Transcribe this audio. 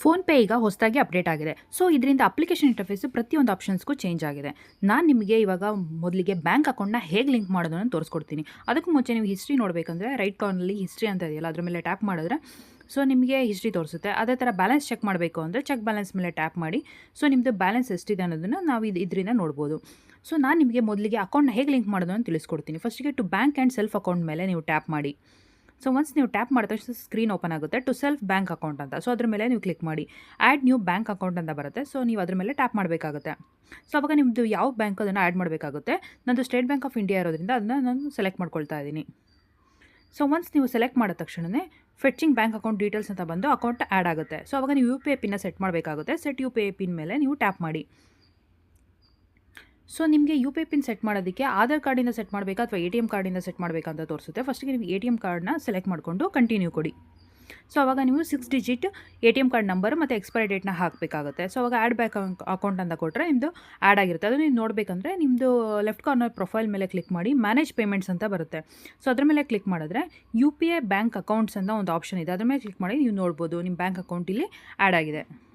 PhonePe ಈಗ ಹೊಸದಾಗಿ update ಆಗಿದೆ. ಸೊ, ಇದರಿಂದ ಅಪ್ಲಿಕೇಶನ್ ಇಂಟರ್ಫೇಸ್ ಪ್ರತಿಯೊಂದು ಆಪ್ಷನ್ಸ್‌ಗೂ ಚೇಂಜ್ ಆಗಿದೆ. ನಾನು ನಿಮಗೆ ಇವಾಗ ಮೊದಲಿಗೆ ಬ್ಯಾಂಕ್ ಅಕೌಂಟ್‌ನ ಹೇಗೆ ಲಿಂಕ್ ಮಾಡೋದು ಅಂತ ತೋರಿಸ್ಕೊಡ್ತೀನಿ. ಅದಕ್ಕೂ ಮುಂಚೆ ನೀವು ಹಿಸ್ಟ್ರಿ ನೋಡಬೇಕಂದ್ರೆ ರೈಟ್ ಕಾರ್ನರ್‌ಲಿ ಹಿಸ್ಟ್ರಿ ಅಂತ ಇದೆಯಲ್ಲ, ಅದ್ರ ಮೇಲೆ ಟ್ಯಾಪ್ ಮಾಡಿದ್ರೆ ಸೊ, ನಿಮಗೆ ಹಿಸ್ಟ್ರಿ ತೋರಿಸುತ್ತೆ. ಅದೇ ಥರ ಬ್ಯಾಲೆನ್ಸ್ ಚೆಕ್ ಮಾಡಬೇಕು ಅಂದರೆ ಚೆಕ್ ಬ್ಯಾಲೆನ್ಸ್ ಮೇಲೆ ಟ್ಯಾಪ್ ಮಾಡಿ. ಸೊ, ನಿಮ್ಮದು ಬ್ಯಾಲೆನ್ಸ್ ಎಷ್ಟಿದೆ ಅನ್ನೋದನ್ನು ನಾವು ಇದರಿಂದ ನೋಡ್ಬೋದು. ಸೊ, ನಾನು ನಿಮಗೆ ಮೊದಲಿಗೆ ಅಕೌಂಟ್‌ನ ಹೇಗೆ ಲಿಂಕ್ ಮಾಡೋದು ಅಂತ ತಿಳಿಸ್ಕೊಡ್ತೀನಿ. ಫಸ್ಟಿಗೆ to bank and self account ಮೇಲೆ ನೀವು ಟ್ಯಾಪ್ ಮಾಡಿ. ಸೊ ಒನ್ಸ್ ನೀವು ಟ್ಯಾಪ್ ಮಾಡಿದ ತಕ್ಷಣ ಸ್ಕ್ರೀನ್ ಓಪನ್ ಆಗುತ್ತೆ ಟು ಸೆಲ್ಫ್ ಬ್ಯಾಂಕ್ ಅಕೌಂಟ್ ಅಂತ. ಸೊ ಅದ್ರ ಮೇಲೆ ನೀವು ಕ್ಲಿಕ್ ಮಾಡಿ. ಆ್ಯಡ್ ನ್ಯೂ ಬ್ಯಾಂಕ್ ಅಕೌಂಟ್ ಅಂತ ಬರುತ್ತೆ. ಸೊ ನೀವು ಅದ್ರ ಮೇಲೆ ಟ್ಯಾಪ್ ಮಾಡಬೇಕಾಗುತ್ತೆ. ಸೊ ಅವಾಗ ನಿಮ್ಮದು ಯಾವ ಬ್ಯಾಂಕ್ ಅದನ್ನು ಆ್ಯಡ್ ಮಾಡಬೇಕಾಗುತ್ತೆ. ನಂದು ಸ್ಟೇಟ್ ಬ್ಯಾಂಕ್ ಆಫ್ ಇಂಡಿಯಾ ಇರೋದ್ರಿಂದ ಅದನ್ನು ನಾನು ಸೆಲೆಕ್ಟ್ ಮಾಡ್ಕೊಳ್ತಾ ಇದ್ದೀನಿ. ಸೊ ಒನ್ಸ್ ನೀವು ಸೆಲೆಕ್ಟ್ ಮಾಡಿದ ತಕ್ಷಣವೇ ಫೆಚಿಂಗ್ ಬ್ಯಾಂಕ್ ಅಕೌಂಟ್ ಡೀಟೇಲ್ಸ್ ಅಂತ ಬಂದು ಅಕೌಂಟ್ ಆ್ಯಡ್ ಆಗುತ್ತೆ. ಸೊ ಅವಾಗ ನೀವು UPI ಪಿನ್ನ ಸೆಟ್ ಮಾಡಬೇಕಾಗುತ್ತೆ. ಸೆಟ್ UPI ಪಿನ್ ಮೇಲೆ ನೀವು ಟ್ಯಾಪ್ ಮಾಡಿ. ಸೊ ನಿಮಗೆ UPI ಪಿನ್ ಸೆಟ್ ಮಾಡೋದಕ್ಕೆ ಆಧಾರ್ ಕಾರ್ಡಿಂದ ಸೆಟ್ ಮಾಡಬೇಕಾ ಅಥವಾ ATM ಕಾರ್ಡಿಂದ ಸೆಟ್ ಮಾಡಬೇಕಾ ಅಂತ ತೋರಿಸುತ್ತೆ. ಫಸ್ಟಿಗೆ ನೀವು ATM ಕಾರ್ಡ್ನ ಸೆಲೆಕ್ಟ್ ಮಾಡಿಕೊಂಡು ಕಂಟಿನ್ಯೂ ಕೊಡಿ. ಸೊ ಅವಾಗ ನೀವು 6 ಡಿಜಿಟ್ ATM ಕಾರ್ಡ್ ನಂಬರ್ ಮತ್ತು ಎಕ್ಸ್ಪೈರಿ ಡೇಟ್ನ ಹಾಕಬೇಕಾಗುತ್ತೆ. ಸೊ ಅವಾಗ ಆ್ಯಡ್ ಬ್ಯಾಂಕ್ ಅಕೌಂಟ್ ಅಂತ ಕೊಟ್ಟರೆ ನಿಮ್ಮದು ಆ್ಯಡ್ ಆಗಿರುತ್ತೆ. ಅದು ನೀವು ನೋಡಬೇಕಂದ್ರೆ ನಿಮ್ಮದು ಲೆಫ್ಟ್ ಕಾರ್ನರ್ ಪ್ರೊಫೈಲ್ ಮೇಲೆ ಕ್ಲಿಕ್ ಮಾಡಿ ಮ್ಯಾನೇಜ್ ಪೇಮೆಂಟ್ಸ್ ಅಂತ ಬರುತ್ತೆ. ಸೊ ಅದ್ರ ಮೇಲೆ ಕ್ಲಿಕ್ ಮಾಡಿದ್ರೆ UPI ಬ್ಯಾಂಕ್ ಅಕೌಂಟ್ಸ್ ಅಂತ ಒಂದು ಆಪ್ಷನ್ ಇದೆ. ಅದ್ರ ಮೇಲೆ ಕ್ಲಿಕ್ ಮಾಡಿ ನೀವು ನೋಡ್ಬೋದು ನಿಮ್ಮ ಬ್ಯಾಂಕ್ ಅಕೌಂಟ್ ಇಲ್ಲಿ ಆ್ಯಡ್ ಆಗಿದೆ.